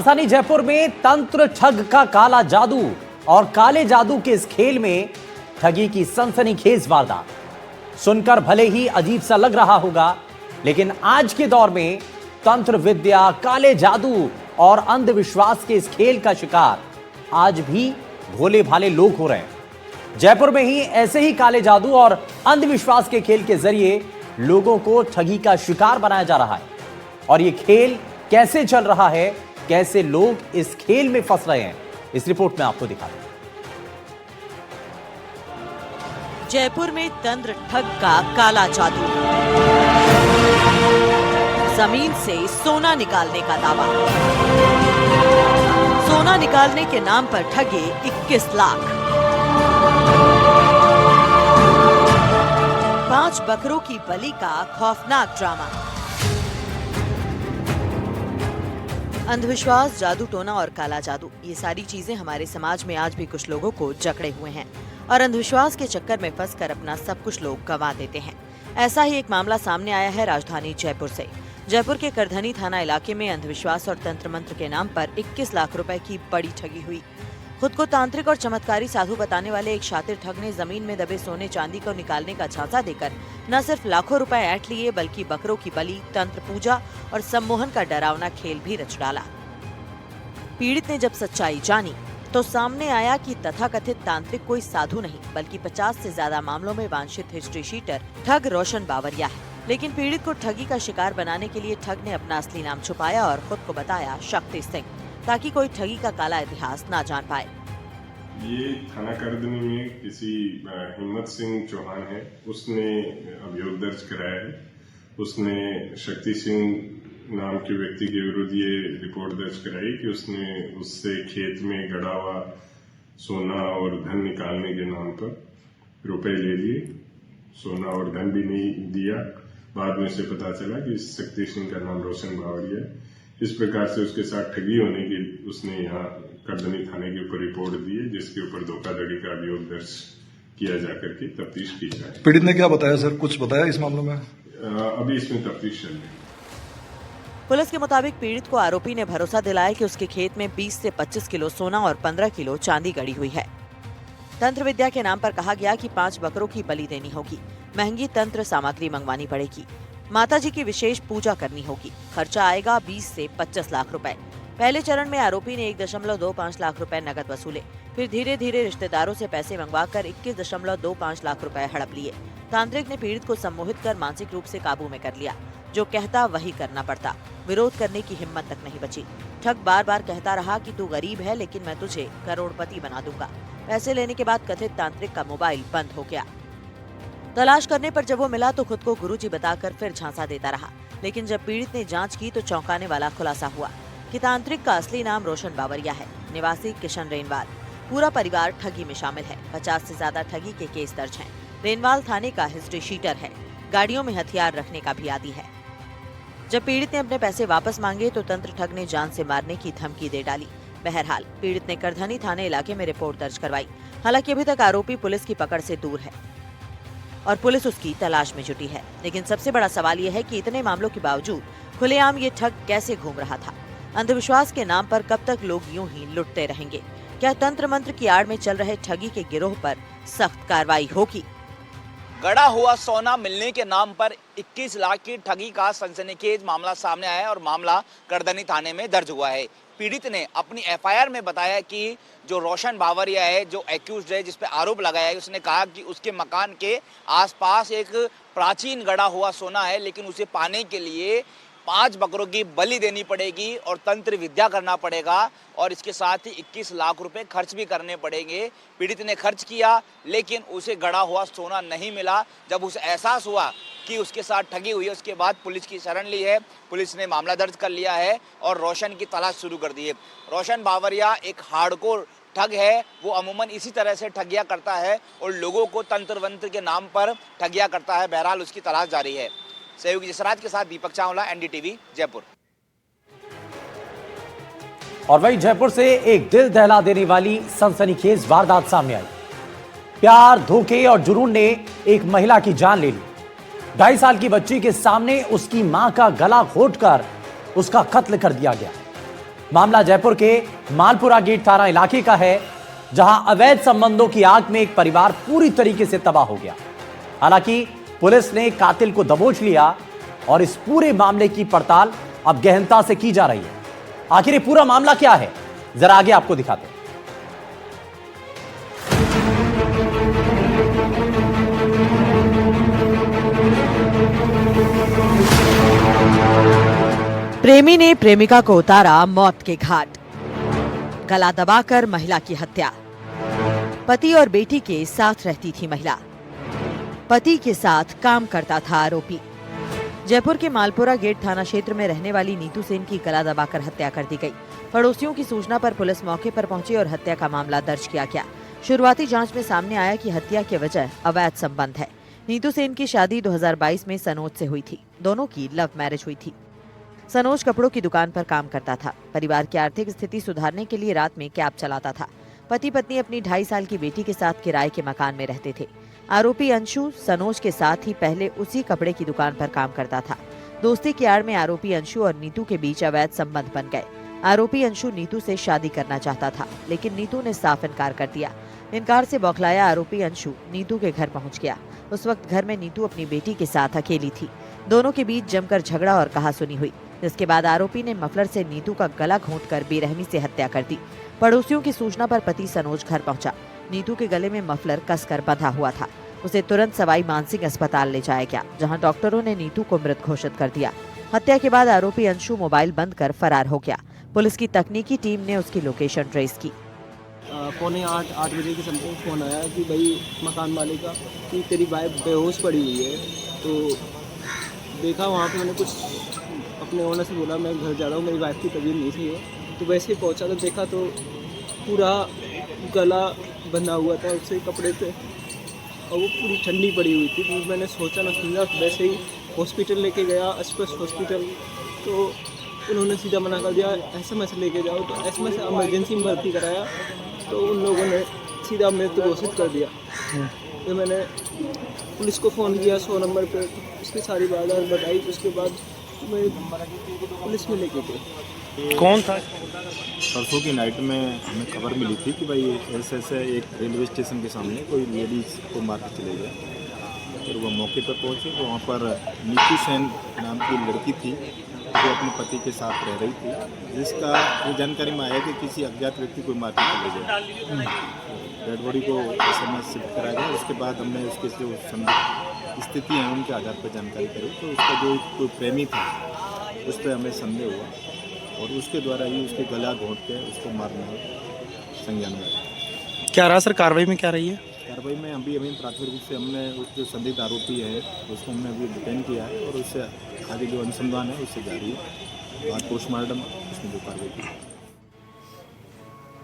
राजधानी जयपुर में तंत्र ठग का काला जादू और काले जादू के इस खेल में ठगी की सनसनीखेज वारदात सुनकर भले ही अजीब सा लग रहा होगा, लेकिन आज के दौर में तंत्र विद्या, काले जादू और अंधविश्वास के इस खेल का शिकार आज भी भोले भाले लोग हो रहे हैं। जयपुर में ही ऐसे ही काले जादू और अंधविश्वास के खेल के जरिए लोगों को ठगी का शिकार बनाया जा रहा है। और यह खेल कैसे चल रहा है, कैसे लोग इस खेल में फंस रहे हैं, इस रिपोर्ट में आपको दिखा दें। जयपुर में तंत्र ठग का काला जादू, जमीन से सोना निकालने का दावा। सोना निकालने के नाम पर ठगे 21 लाख। 5 बकरों की बलि का खौफनाक ड्रामा। अंधविश्वास, जादू टोना और काला जादू, ये सारी चीजें हमारे समाज में आज भी कुछ लोगों को जकड़े हुए हैं और अंधविश्वास के चक्कर में फंसकर अपना सब कुछ लोग गंवा देते हैं। ऐसा ही एक मामला सामने आया है राजधानी जयपुर से। जयपुर के करधनी थाना इलाके में अंधविश्वास और तंत्र मंत्र के नाम पर 21 लाख रुपए की बड़ी ठगी हुई। खुद को तांत्रिक और चमत्कारी साधु बताने वाले एक शातिर ठग ने जमीन में दबे सोने चांदी को निकालने का झांसा देकर न सिर्फ लाखों रुपए ऐंठ लिए, बल्कि बकरों की बलि, तंत्र पूजा और सम्मोहन का डरावना खेल भी रच डाला। पीड़ित ने जब सच्चाई जानी तो सामने आया कि तथाकथित तांत्रिक कोई साधु नहीं, बल्कि 50 से ज्यादा मामलों में वांछित हिस्ट्री शीटर ठग रोशन बावरिया है। लेकिन पीड़ित को ठगी का शिकार बनाने के लिए ठग ने अपना असली नाम छुपाया और खुद को बताया शक्ति सिंह, ताकि कोई ठगी का काला इतिहास ना जान पाए। ये थाना करधनी में किसी हिम्मत सिंह चौहान है, उसने अभियोग दर्ज कराया है। उसने शक्ति सिंह नाम के व्यक्ति के विरुद्ध ये रिपोर्ट दर्ज कराई कि उसने उससे खेत में गड़ा हुआ सोना और धन निकालने के नाम पर रुपए ले लिए। सोना और धन भी नहीं दिया। बाद में से पता चला कि शक्ति सिंह का नाम रोशन बावरिया है। इस प्रकार से उसके साथ ठगी होने की उसने यहाँ करधनी थाने के ऊपर रिपोर्ट दी है, जिसके ऊपर धोखाधड़ी का अभियोग दर्ज किया जाकर के तफ्तीश की जाए। पीड़ित ने क्या बताया सर, कुछ बताया इस मामले में? अभी इसमें तफ्तीश चल रही है। पुलिस के मुताबिक पीड़ित को आरोपी ने भरोसा दिलाया कि उसके खेत में 20 से 25 किलो सोना और 15 किलो चांदी गड़ी हुई है। तंत्र विद्या के नाम पर कहा गया कि 5 बकरों की बलि देनी होगी, महंगी तंत्र सामग्री मंगवानी पड़ेगी, माताजी की विशेष पूजा करनी होगी, खर्चा आएगा 20 से 25 लाख रुपए। पहले चरण में आरोपी ने 1.25 लाख रुपए नकद वसूले, फिर धीरे धीरे रिश्तेदारों से पैसे मंगवाकर 21.25 लाख रुपए हड़प लिए। तांत्रिक ने पीड़ित को सम्मोहित कर मानसिक रूप से काबू में कर लिया। जो कहता वही करना पड़ता, विरोध करने की हिम्मत तक नहीं बची। ठग बार बार कहता रहा कि तू गरीब है, लेकिन मैं तुझे करोड़पति बना दूंगा। पैसे लेने के बाद कथित तांत्रिक का मोबाइल बंद हो गया। तलाश करने पर जब वो मिला तो खुद को गुरुजी बताकर फिर झांसा देता रहा। लेकिन जब पीड़ित ने जांच की तो चौंकाने वाला खुलासा हुआ कि तांत्रिक का असली नाम रोशन बावरिया है, निवासी किशन रेनवाल। पूरा परिवार ठगी में शामिल है। 50 से ज्यादा ठगी के केस दर्ज हैं। रेनवाल थाने का हिस्ट्री शीटर है, गाड़ियों में हथियार रखने का भी आदी है। जब पीड़ित ने अपने पैसे वापस मांगे तो तंत्र ठग ने जान से मारने की धमकी दे डाली। बहरहाल पीड़ित ने करधनी थाने इलाके में रिपोर्ट दर्ज करवाई। हालांकि अभी तक आरोपी पुलिस की पकड़ से दूर है और पुलिस उसकी तलाश में जुटी है। लेकिन सबसे बड़ा सवाल यह है कि इतने मामलों के बावजूद खुलेआम ये ठग कैसे घूम रहा था। अंधविश्वास के नाम पर कब तक लोग यूं ही लुटते रहेंगे? क्या तंत्र मंत्र की आड़ में चल रहे ठगी के गिरोह पर सख्त कार्रवाई होगी? गड़ा हुआ सोना मिलने के नाम पर 21 लाख की ठगी का सनसनीखेज मामला सामने आया है और मामला करधनी थाने में दर्ज हुआ है। पीड़ित ने अपनी एफआईआर में बताया कि जो रोशन बावरिया है, जो एक्यूज्ड है, जिस पे आरोप लगाया है, उसने कहा कि उसके मकान के आसपास एक प्राचीन गड़ा हुआ सोना है, लेकिन उसे पाने के लिए 5 बकरों की बलि देनी पड़ेगी और तंत्र विद्या करना पड़ेगा और इसके साथ ही 21 लाख रुपए खर्च भी करने पड़ेंगे। पीड़ित ने खर्च किया, लेकिन उसे गड़ा हुआ सोना नहीं मिला। जब उसे एहसास हुआ कि उसके साथ ठगी हुई है, उसके बाद पुलिस की शरण ली है। पुलिस ने मामला दर्ज कर लिया है और रोशन की तलाश शुरू कर दी है। रोशन बावरिया एक हार्डकोर ठग है। वो अमूमन इसी तरह से ठगिया करता है और लोगों को तंत्र वंत्र के नाम पर ठगिया करता है। बहरहाल उसकी तलाश जारी है। सहयोगी जसराज के साथ दीपक चावला, एनडीटीवी जयपुर। और वहीं जयपुर से एक दिल दहला देने वाली सनसनीखेज वारदात सामने आई। प्यार, धोखे और जुनून ने एक महिला की जान ले ली। 2.5 साल की बच्ची के सामने उसकी मां का गला घोंटकर उसका कत्ल कर दिया गया। मामला जयपुर के मालपुरा गेट थाना इलाके का है, जहां अवैध संबंधों की आग में एक परिवार पूरी तरीके से तबाह हो गया। हालांकि पुलिस ने कातिल को दबोच लिया और इस पूरे मामले की पड़ताल अब गहनता से की जा रही है। आखिर ये पूरा मामला क्या है, जरा आगे आपको दिखाते हैं। प्रेमी ने प्रेमिका को उतारा मौत के घाट, गला दबाकर महिला की हत्या। पति और बेटी के साथ रहती थी महिला, पति के साथ काम करता था आरोपी। जयपुर के मालपुरा गेट थाना क्षेत्र में रहने वाली नीतू सेन की गला दबाकर हत्या कर दी गई। पड़ोसियों की सूचना पर पुलिस मौके पर पहुंची और हत्या का मामला दर्ज किया गया। शुरुआती जांच में सामने आया कि हत्या की वजह अवैध संबंध है। नीतू सेन की शादी 2022 में सनोज से हुई थी। दोनों की लव मैरिज हुई थी। सनोज कपड़ों की दुकान पर काम करता था। परिवार की आर्थिक स्थिति सुधारने के लिए रात में कैब चलाता था। पति पत्नी अपनी 2.5 साल की बेटी के साथ किराए के मकान में रहते थे। आरोपी अंशु सनोज के साथ ही पहले उसी कपड़े की दुकान पर काम करता था। दोस्ती की आड़ में आरोपी अंशु और नीतू के बीच अवैध संबंध बन गए। आरोपी अंशु नीतू से शादी करना चाहता था, लेकिन नीतू ने साफ इनकार कर दिया। इनकार से बौखलाया आरोपी अंशु नीतू के घर पहुंच गया। उस वक्त घर में नीतू अपनी बेटी के साथ अकेली थी। दोनों के बीच जमकर झगड़ा और कहासुनी हुई, जिसके बाद आरोपी ने मफलर से नीतू का गला घोंटकर बेरहमी से हत्या कर दी। पड़ोसियों की सूचना पर पति सनोज घर पहुंचा। नीतू के गले में मफलर कसकर बंधा हुआ था। उसे तुरंत सवाई मानसिंह अस्पताल ले जाया गया, जहां डॉक्टरों ने नीतू को मृत घोषित कर दिया। हत्या के बाद आरोपी अंशु मोबाइल बंद कर फरार हो गया। पुलिस की तकनीकी टीम ने उसकी लोकेशन ट्रेस की। 7:45-8 बजे के समथिंग फ़ोन आया कि भाई मकान मालिक का कि तेरी वाइफ बेहोश पड़ी हुई है। तो देखा वहाँ पे, मैंने कुछ अपने ओनर से बोला मैं घर जा रहा हूँ, मेरी वाइफ की तबीयत नहीं सही है। तो वैसे ही पहुँचा तो देखा तो पूरा गला बंधा हुआ था उससे कपड़े पे, और वो पूरी ठंडी पड़ी हुई थी। तो मैंने सोचा ना समझा, वैसे ही हॉस्पिटल लेके गया, एक्सप्रेस हॉस्पिटल। तो उन्होंने सीधा मना कर दिया, SMS लेके जाओ। तो SMS इमरजेंसी में भर्ती कराया, तो उन लोगों ने सीधा मृत्यु घोषित कर दिया। तो मैंने पुलिस को फ़ोन किया 100 नंबर पे, तो उसकी सारी वारदात बताई। उसके बाद मैं पुलिस में लेके गए। कौन था? परसों की नाइट में हमें खबर मिली थी कि भाई ऐसे ऐसे एक रेलवे स्टेशन के सामने कोई लेडीज़ को मार के चले गए। फिर वो मौके पर पहुंचे तो वहाँ पर नीतू सेन नाम की लड़की थी जो अपने पति के साथ रह रही थी, जिसका ये जानकारी में आया कि किसी अज्ञात व्यक्ति को मार के चले गए। डेड बॉडी को SMS शिफ्ट कराया गया। उसके बाद हमने उसके जो स्थिति है उनके आधार पर जानकारी करी, तो उसका जो कोई प्रेमी था उस पर हमें संदेह हुआ और उसके द्वारा ही उसके गला घोंट के उसको मारना संज्ञान में आया। क्या रहा सर, कार्रवाई में क्या रही है? कार्रवाई में अभी प्राथमिक रूप से हमने उस जो संदिग्ध आरोपी है उसको हमने अभी डिटेन किया है और उससे आगे जो अनुसंधान है उससे जारी है। बाद पोस्टमार्टम उसमें जो कार्रवाई की।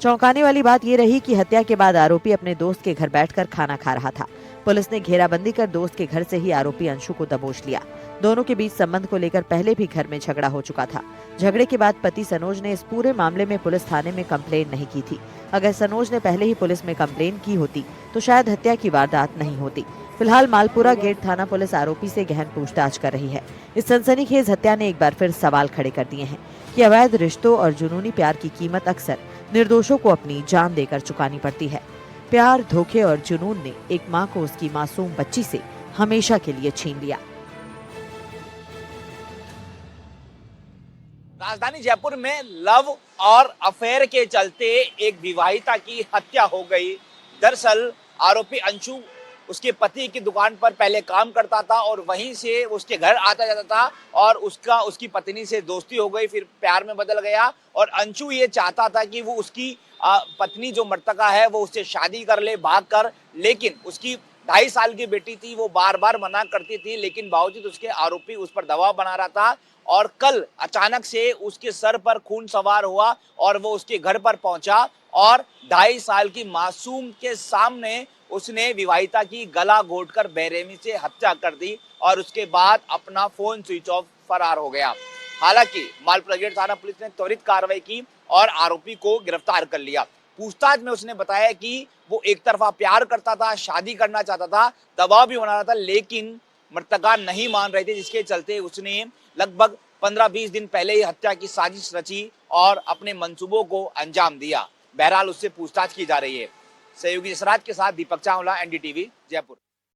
चौंकाने वाली बात ये रही कि हत्या के बाद आरोपी अपने दोस्त के घर बैठकर खाना खा रहा था। पुलिस ने घेराबंदी कर दोस्त के घर से ही आरोपी अंशु को दबोच लिया। दोनों के बीच संबंध को लेकर पहले भी घर में झगड़ा हो चुका था। झगड़े के बाद पति सनोज ने इस पूरे मामले में पुलिस थाने में कंप्लेन नहीं की थी। अगर सनोज ने पहले ही पुलिस में कंप्लेन की होती तो शायद हत्या की वारदात नहीं होती। फिलहाल मालपुरा गेट थाना पुलिस आरोपी से गहन पूछताछ कर रही है। इस सनसनीखेज हत्या ने एक बार फिर सवाल खड़े कर दिए हैं कि अवैध रिश्तों और जुनूनी प्यार की कीमत अक्सर निर्दोषों को अपनी जान देकर चुकानी पड़ती है। प्यार, धोखे और जुनून ने एक मां को उसकी मासूम बच्ची से हमेशा के लिए छीन लिया। राजधानी जयपुर में लव और अफेयर के चलते एक विवाहिता की हत्या हो गई। दरअसल आरोपी अंशु उसके पति की दुकान पर पहले काम करता था और वहीं से उसके घर आता जाता था और उसकी पत्नी से दोस्ती हो गई, फिर प्यार में बदल गया और अंशु ये चाहता था कि वो उसकी पत्नी जो मृतका है वो उससे शादी कर ले भागकर, लेकिन उसकी 2.5 साल की बेटी थी, वो बार बार मना करती थी, लेकिन बावजूद उसके आरोपी उस पर दबाव बना रहा था। और कल अचानक से उसके सर पर खून सवार हुआ और वो उसके घर पर पहुंचा और 2.5 साल की मासूम के सामने उसने विवाहिता की गला घोंटकर बेरहमी से हत्या कर दी और उसके बाद अपना फोन स्विच ऑफ फरार हो गया। हालांकि मालपुरा गेट थाना पुलिस ने त्वरित कार्रवाई की और आरोपी को गिरफ्तार कर लिया। पूछताछ में उसने बताया कि वो एक तरफा प्यार करता था, शादी करना चाहता था, दबाव भी बना रहा था, लेकिन मृतका नहीं मान रहे थे, जिसके चलते उसने लगभग 15-20 दिन पहले ही हत्या की साजिश रची और अपने मंसूबों को अंजाम दिया। बहरहाल उससे पूछताछ की जा रही है। सहयोगी जसराज के साथ दीपक चावला, एनडीटीवी, जयपुर।